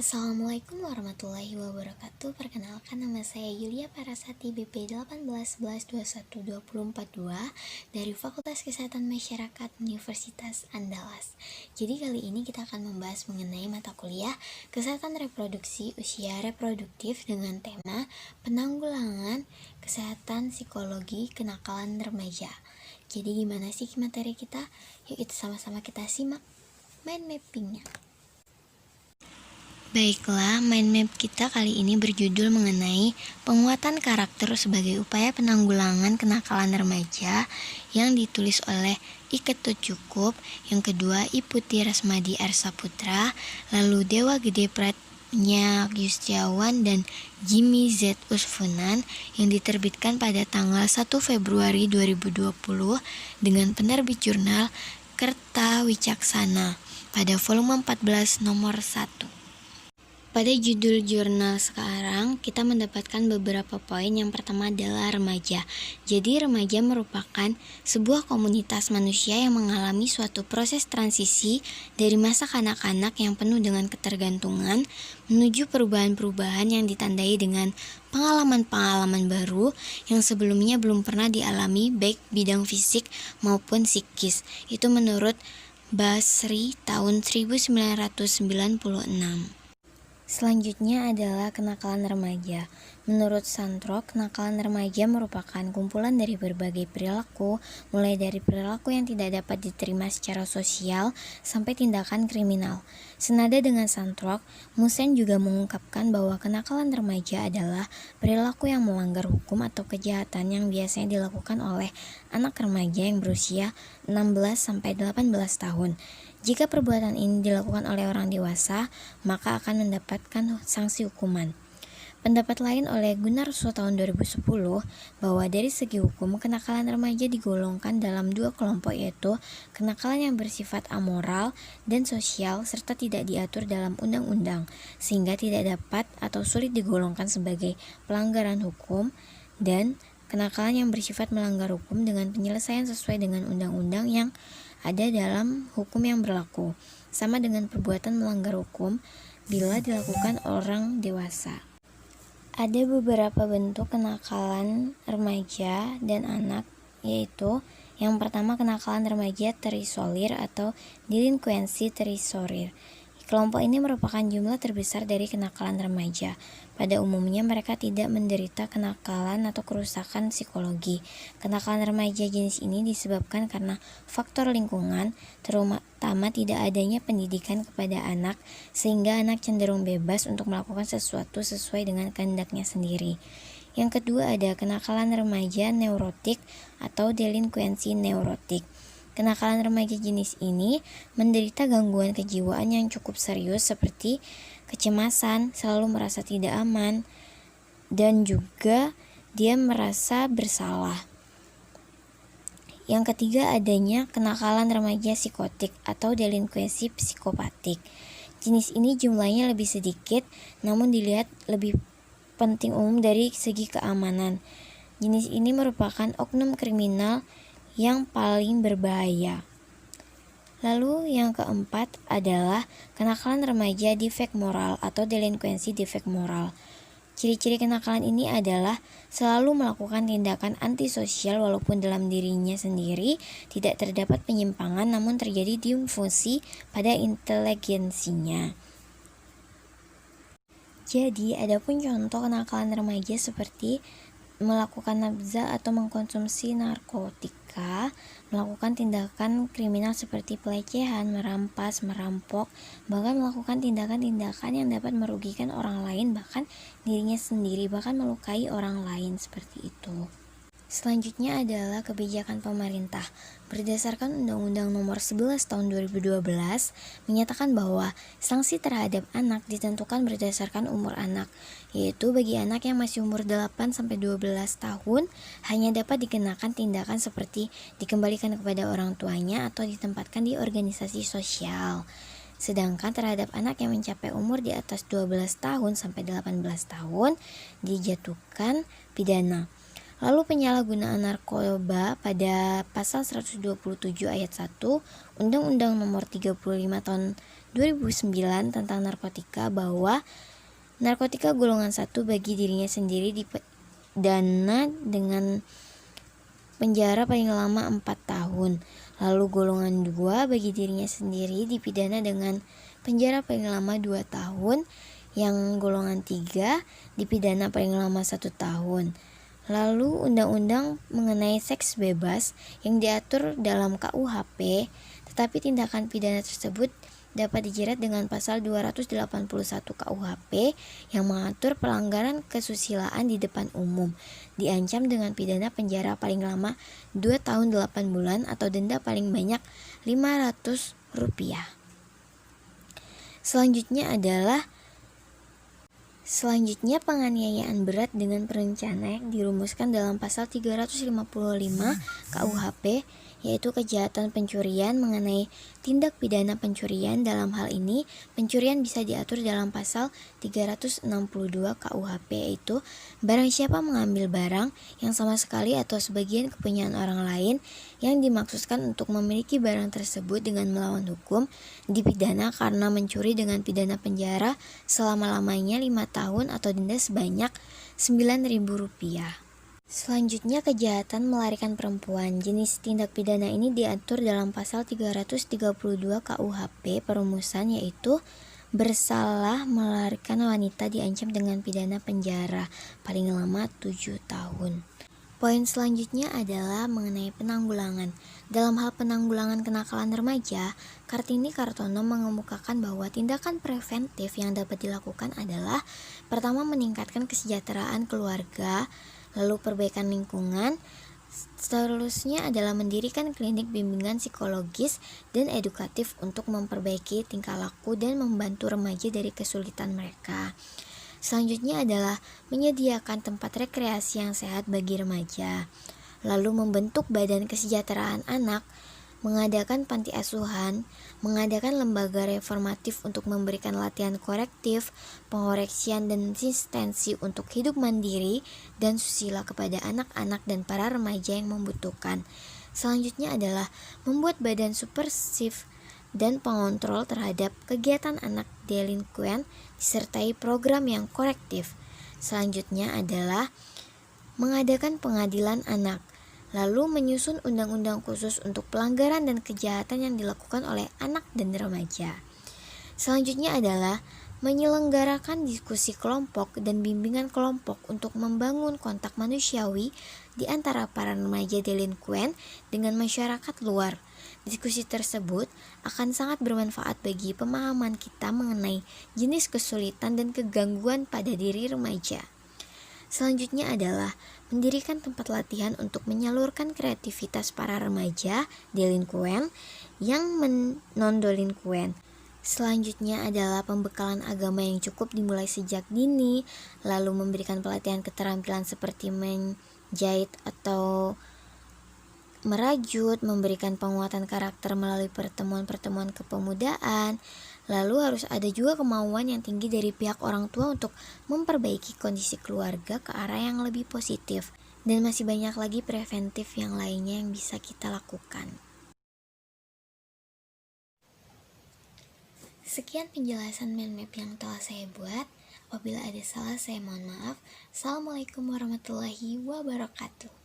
Assalamualaikum warahmatullahi wabarakatuh. Perkenalkan, nama saya Yulia Parasati, BP 1811212042 dari Fakultas Kesehatan Masyarakat Universitas Andalas. Jadi kali ini kita akan membahas mengenai mata kuliah Kesehatan Reproduksi Usia Reproduktif dengan tema Penanggulangan Kesehatan Psikologi Kenakalan Remaja. Jadi gimana sih materi kita? Yuk kita sama-sama kita simak mind mappingnya. Baiklah, mind map kita kali ini berjudul mengenai penguatan karakter sebagai upaya penanggulangan kenakalan remaja yang ditulis oleh Ketut Cukup, yang kedua Iputi Rasmadi Arsaputra, lalu Dewa Gede Pratnya Yustiawan dan Jimmy Z. Usfunan, yang diterbitkan pada tanggal 1 Februari 2020 dengan penerbit jurnal Kerta Wicaksana pada volume 14 nomor 1. Pada judul jurnal sekarang, kita mendapatkan beberapa poin. Yang pertama adalah remaja. Jadi remaja merupakan sebuah komunitas manusia yang mengalami suatu proses transisi dari masa kanak-kanak yang penuh dengan ketergantungan menuju perubahan-perubahan yang ditandai dengan pengalaman-pengalaman baru yang sebelumnya belum pernah dialami baik bidang fisik maupun psikis. Itu menurut Basri tahun 1996. Selanjutnya adalah kenakalan remaja. Menurut Santrok, kenakalan remaja merupakan kumpulan dari berbagai perilaku, mulai dari perilaku yang tidak dapat diterima secara sosial sampai tindakan kriminal. Senada dengan Santrok, Musen juga mengungkapkan bahwa kenakalan remaja adalah perilaku yang melanggar hukum atau kejahatan yang biasanya dilakukan oleh anak remaja yang berusia 16-18 tahun. Jika perbuatan ini dilakukan oleh orang dewasa, maka akan mendapatkan sanksi hukuman. Pendapat lain oleh Gunarso tahun 2010 bahwa dari segi hukum, kenakalan remaja digolongkan dalam dua kelompok, yaitu kenakalan yang bersifat amoral dan sosial serta tidak diatur dalam undang-undang, sehingga tidak dapat atau sulit digolongkan sebagai pelanggaran hukum, dan kenakalan yang bersifat melanggar hukum dengan penyelesaian sesuai dengan undang-undang yang ada dalam hukum yang berlaku, sama dengan perbuatan melanggar hukum bila dilakukan orang dewasa. Ada beberapa bentuk kenakalan remaja dan anak, yaitu yang pertama kenakalan remaja terisolir atau delinkuensi terisolir. Kelompok ini merupakan jumlah terbesar dari kenakalan remaja. Pada umumnya mereka tidak menderita kenakalan atau kerusakan psikologi. Kenakalan remaja jenis ini disebabkan karena faktor lingkungan, terutama tidak adanya pendidikan kepada anak, sehingga anak cenderung bebas untuk melakukan sesuatu sesuai dengan kehendaknya sendiri. Yang kedua ada kenakalan remaja neurotik atau delinkuensi neurotik. Kenakalan remaja jenis ini menderita gangguan kejiwaan yang cukup serius seperti kecemasan, selalu merasa tidak aman, dan juga dia merasa bersalah. Yang ketiga adanya kenakalan remaja psikotik atau delinkuensi psikopatik. Jenis ini jumlahnya lebih sedikit, namun dilihat lebih penting umum dari segi keamanan. Jenis ini merupakan oknum kriminal yang paling berbahaya. Lalu yang keempat adalah kenakalan remaja defek moral atau delinkuensi defek moral. Ciri-ciri kenakalan ini adalah selalu melakukan tindakan antisosial walaupun dalam dirinya sendiri tidak terdapat penyimpangan, namun terjadi disfungsi pada inteligensinya. Jadi, adapun contoh kenakalan remaja seperti melakukan nafza atau mengkonsumsi narkotika, melakukan tindakan kriminal seperti pelecehan, merampas, merampok, bahkan melakukan tindakan-tindakan yang dapat merugikan orang lain, bahkan dirinya sendiri, bahkan melukai orang lain seperti itu. Selanjutnya adalah kebijakan pemerintah. Berdasarkan Undang-Undang Nomor 11 Tahun 2012 menyatakan bahwa sanksi terhadap anak ditentukan berdasarkan umur anak, yaitu bagi anak yang masih umur 8-12 tahun hanya dapat dikenakan tindakan seperti dikembalikan kepada orang tuanya atau ditempatkan di organisasi sosial. Sedangkan terhadap anak yang mencapai umur di atas 12 tahun sampai 18 tahun dijatuhkan pidana. Lalu penyalahgunaan narkoba pada pasal 127 ayat 1 Undang-Undang Nomor 35 Tahun 2009 tentang narkotika bahwa narkotika golongan 1 bagi dirinya sendiri dipidana dengan penjara paling lama 4 tahun. Lalu golongan 2 bagi dirinya sendiri dipidana dengan penjara paling lama 2 tahun. Yang golongan 3 dipidana paling lama 1 tahun. Lalu undang-undang mengenai seks bebas yang diatur dalam KUHP, tetapi tindakan pidana tersebut dapat dijerat dengan pasal 281 KUHP yang mengatur pelanggaran kesusilaan di depan umum, diancam dengan pidana penjara paling lama 2 tahun 8 bulan atau denda paling banyak Rp500. Selanjutnya penganiayaan berat dengan perencana yang dirumuskan dalam pasal 355 KUHP, yaitu kejahatan pencurian. Mengenai tindak pidana pencurian, dalam hal ini pencurian bisa diatur dalam pasal 362 KUHP, yaitu barang siapa mengambil barang yang sama sekali atau sebagian kepunyaan orang lain yang dimaksudkan untuk memiliki barang tersebut dengan melawan hukum, dipidana karena mencuri dengan pidana penjara selama-lamanya 5 tahun atau denda sebanyak Rp9.000. Selanjutnya kejahatan melarikan perempuan. Jenis tindak pidana ini diatur dalam pasal 332 KUHP perumusan, yaitu bersalah melarikan wanita diancam dengan pidana penjara paling lama 7 tahun. Poin selanjutnya adalah mengenai penanggulangan. Dalam hal penanggulangan kenakalan remaja, Kartini Kartono mengemukakan bahwa tindakan preventif yang dapat dilakukan adalah pertama, meningkatkan kesejahteraan keluarga, lalu perbaikan lingkungan. Seterusnya adalah mendirikan klinik bimbingan psikologis dan edukatif untuk memperbaiki tingkah laku dan membantu remaja dari kesulitan mereka. Selanjutnya adalah menyediakan tempat rekreasi yang sehat bagi remaja, lalu membentuk badan kesejahteraan anak, mengadakan panti asuhan, mengadakan lembaga reformatif untuk memberikan latihan korektif, pengoreksian dan asistensi untuk hidup mandiri dan susila kepada anak-anak dan para remaja yang membutuhkan. Selanjutnya adalah membuat badan supervisif dan pengontrol terhadap kegiatan anak delinkuan disertai program yang korektif. Selanjutnya adalah mengadakan pengadilan anak, lalu menyusun undang-undang khusus untuk pelanggaran dan kejahatan yang dilakukan oleh anak dan remaja. Selanjutnya adalah menyelenggarakan diskusi kelompok dan bimbingan kelompok untuk membangun kontak manusiawi di antara para remaja delinkuan dengan masyarakat luar. Diskusi tersebut akan sangat bermanfaat bagi pemahaman kita mengenai jenis kesulitan dan kegangguan pada diri remaja. Selanjutnya adalah mendirikan tempat latihan untuk menyalurkan kreativitas para remaja delinkuan yang non-delinkuan. Selanjutnya adalah pembekalan agama yang cukup dimulai sejak dini, lalu memberikan pelatihan keterampilan seperti menjahit atau merajut, memberikan penguatan karakter melalui pertemuan-pertemuan kepemudaan. Lalu harus ada juga kemauan yang tinggi dari pihak orang tua untuk memperbaiki kondisi keluarga ke arah yang lebih positif. Dan masih banyak lagi preventif yang lainnya yang bisa kita lakukan. Sekian penjelasan mind map yang telah saya buat. Apabila ada salah, saya mohon maaf. Assalamualaikum warahmatullahi wabarakatuh.